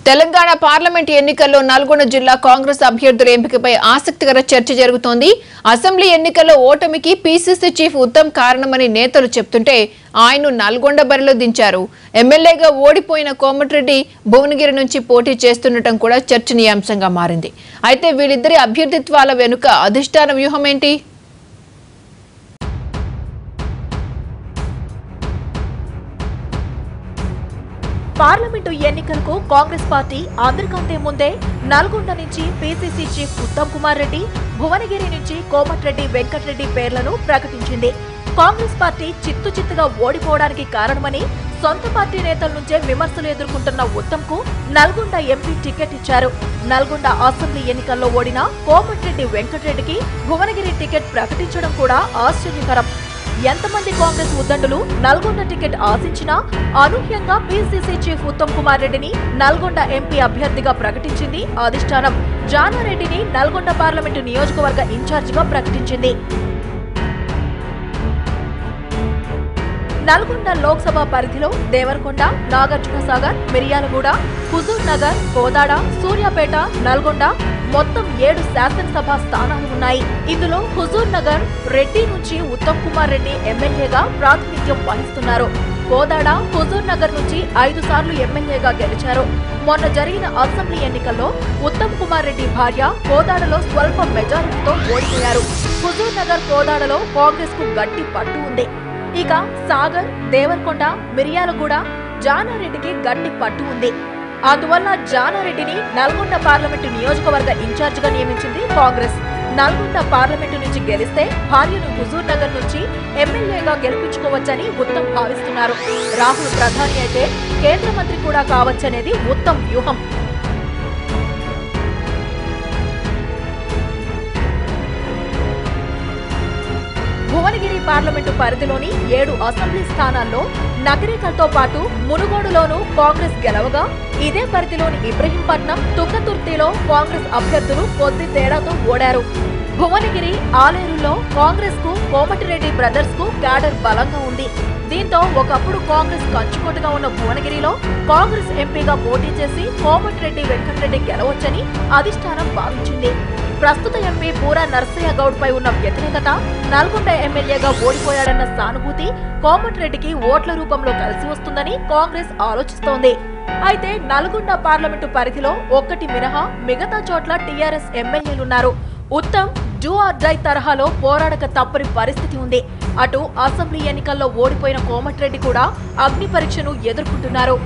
Telangana parliament ఎన్నికల్లో నల్గొండ జిల్లా కాంగ్రెస్ అభ్యర్థుల ఎంపికపై ఆసక్తికర చర్చ జరుగుతోంది. అసెంబ్లీ ఎన్నికల్లో ఓటమికి పీసీసీ చీఫ్ ఉత్తమ్ కారణమని నేతలు చెప్తుంటే ఆయన్ను నల్గొండ బరిలో దించారు. ఎమ్మెల్యేగా ఓడిపోయిన కోమటిరెడ్డి భువనగిరి నుంచి పోటీ చేస్తుండటం కూడా చర్చనీయాంశంగా మారింది. అయితే వీళ్ళిద్దరి అభ్యర్థిత్వాల వెనుక అధిష్టాన వ్యూహం ఏంటి? పార్లమెంటు ఎన్నికలకు కాంగ్రెస్ పార్టీ అందరికంటే ముందే నల్గొండ నుంచి పీసీసీ చీఫ్ ఉత్తమ్ కుమార్ రెడ్డి, భువనగిరి నుంచి కోమటిరెడ్డి వెంకటరెడ్డి పేర్లను ప్రకటించింది. కాంగ్రెస్ పార్టీ చిత్తుచిత్తుగా ఓడిపోవడానికి కారణమని సొంత పార్టీ నేతల నుంచే విమర్శలు ఎదుర్కొంటున్న ఉత్తమ్ కు నల్గొండ ఎంపీ టికెట్ ఇచ్చారు. నల్గొండ అసెంబ్లీ ఎన్నికల్లో ఓడిన కోమటిరెడ్డి వెంకటరెడ్డికి భువనగిరి టికెట్ ప్రకటించడం కూడా ఆశ్చర్యకరం. ఎంతమంది కాంగ్రెస్ ఉద్దండులు నల్గొండ టికెట్ ఆశించినా అనూహ్యంగా పీసీసీ చీఫ్ ఉత్తమ్ కుమార్ రెడ్డిని నల్గొండ ఎంపీ అభ్యర్థిగా ప్రకటించింది అధిష్టానం. జానారెడ్డిని నల్గొండ పార్లమెంటు నియోజకవర్గ ఇన్ఛార్జిగా ప్రకటించింది. నల్గొండ లోక్సభ పరిధిలో దేవరకొండ, నాగార్జునసాగర్, మిర్యాలగూడ, హుజూర్ నగర్, కోదాడ, సూర్యాపేట, నల్గొండ మొత్తం 7 శాసనసభ స్థానాలు ఉన్నాయి. ఇందులో హుజూర్ నగర్ రెడ్డి నుంచి ఉత్తమ్ కుమార్ రెడ్డి ఎమ్మెల్యేగా ప్రాతినిధ్యం వహిస్తున్నారు. కోదాడ, హుజూర్ నగర్ నుంచి 5 సార్లు ఎమ్మెల్యేగా గెలిచారు. మొన్న జరిగిన అసెంబ్లీ ఎన్నికల్లో ఉత్తమ్ కుమార్ రెడ్డి భార్య కోదాడలో స్వల్ప మెజారిటీతో ఓడిపోయారు. హుజూర్ నగర్, కోదాడలో కాంగ్రెస్ కు గట్టి పట్టు ఉంది. ఇక సాగర్, దేవరకొండ, మిర్యాలగూడ జానారెడ్డికి గట్టి పట్టు ఉంది. అందువల్ల జానారెడ్డిని నల్గొండ పార్లమెంటు నియోజకవర్గ ఇన్ఛార్జిగా నియమించింది కాంగ్రెస్. నల్గొండ పార్లమెంటు నుంచి గెలిస్తే భార్యను హుజూర్ నగర్ నుంచి ఎమ్మెల్యేగా గెలిపించుకోవచ్చని ఉత్తమ్ భావిస్తున్నారు. రాహుల్ ప్రధాని అయితే కేంద్ర మంత్రి కూడా కావచ్చనేది ఉత్తమ్ వ్యూహం. భువనగిరి పార్లమెంటు పరిధిలోని 7 అసెంబ్లీ స్థానాల్లో నగరికల్తో పాటు మునుగోడులోనూ కాంగ్రెస్ గెలవగా, ఇదే పరిధిలోని ఇబ్రహీంపట్నం, తుంగతుర్తిలో కాంగ్రెస్ అభ్యర్థులు కొద్ది తేడాతో ఓడారు. భువనగిరి, ఆలేరులో కాంగ్రెస్ కు కోమటిరెడ్డి బ్రదర్స్ కు క్యాడర్ బలంగా ఉంది. దీంతో ఒకప్పుడు కాంగ్రెస్ కంచుకోటగా ఉన్న భువనగిరిలో కాంగ్రెస్ ఎంపీగా పోటీ చేసి కోమటిరెడ్డి వెంకటరెడ్డి గెలవొచ్చని అధిష్టానం భావించింది. ప్రస్తుత ఎంపీ పూరా నర్సయ్య గౌడ్ పై ఉన్న వ్యతిరేకత, నల్గొండ ఎమ్మెల్యేగా ఓడిపోయాడన్న సానుభూతి కోమటిరెడ్డికి ఓట్ల రూపంలో కలిసి వస్తుందని కాంగ్రెస్ ఆలోచిస్తోంది. అయితే నల్గొండ పార్లమెంటు పరిధిలో ఒక్కటి మినహా మిగతా చోట్ల టీఆర్ఎస్ ఎమ్మెల్యేలున్నారు. ఉత్తమ్ డూ ఆర్ డై తరహాలో పోరాడక తప్పని పరిస్థితి ఉంది. అటు అసెంబ్లీ ఎన్నికల్లో ఓడిపోయిన కోమటిరెడ్డి కూడా అగ్ని పరీక్షను ఎదుర్కొంటున్నారు.